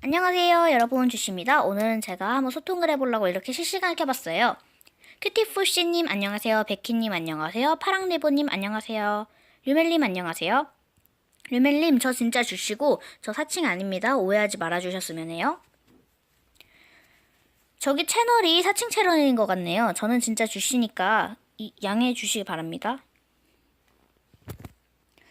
안녕하세요 여러분, 주시입니다. 오늘은 제가 한번 소통을 해보려고 이렇게 실시간 켜봤어요. 큐티푸씨님 안녕하세요. 베키님 안녕하세요. 파랑리보님 안녕하세요. 류멜님 안녕하세요. 류멜님, 저 진짜 주시고 저 사칭 아닙니다. 오해하지 말아주셨으면 해요. 저기 채널이 사칭 채널인 것 같네요. 저는 진짜 주시니까 양해해 주시기 바랍니다.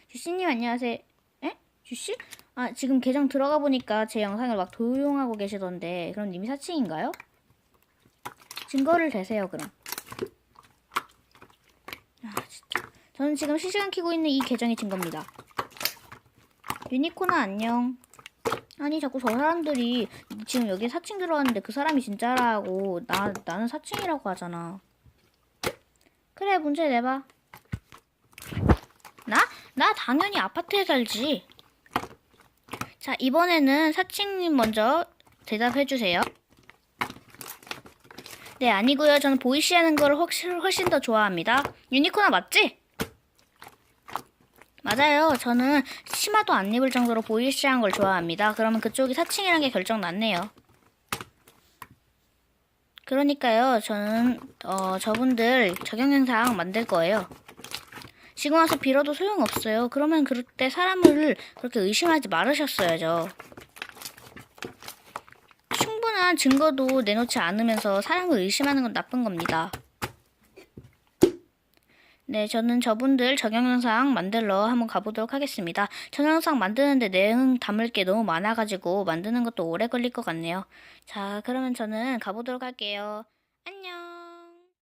주씨님 안녕하세요. 에? 주씨? 아, 지금 계정 들어가 보니까 제 영상을 막 도용하고 계시던데 그럼 님이 사칭인가요? 증거를 대세요 그럼. 아 진짜. 저는 지금 실시간 키고 있는 이 계정이 증거입니다. 유니코나 안녕. 아니 자꾸 저 사람들이 지금 여기 사칭 들어왔는데 그 사람이 진짜라고 나는 사칭이라고 하잖아. 그래, 문제 내봐. 나 당연히 아파트에 살지. 자, 이번에는 사칭님 먼저 대답해주세요. 네, 아니고요. 저는 보이시 하는 걸 훨씬 더 좋아합니다. 유니코나 맞지? 맞아요. 저는 치마도 안 입을 정도로 보이시한 걸 좋아합니다. 그러면 그쪽이 사칭이란 게 결정 났네요. 그러니까요. 저는 저분들 적용 영상 만들 거예요. 지금 와서 빌어도 소용없어요. 그러면 그럴 때 사람을 그렇게 의심하지 말으셨어야죠. 충분한 증거도 내놓지 않으면서 사람을 의심하는 건 나쁜 겁니다. 네, 저는 저분들 적용 영상 만들러 한번 가보도록 하겠습니다. 적용 영상 만드는데 내용 담을 게 너무 많아가지고 만드는 것도 오래 걸릴 것 같네요. 자, 그러면 저는 가보도록 할게요. 안녕.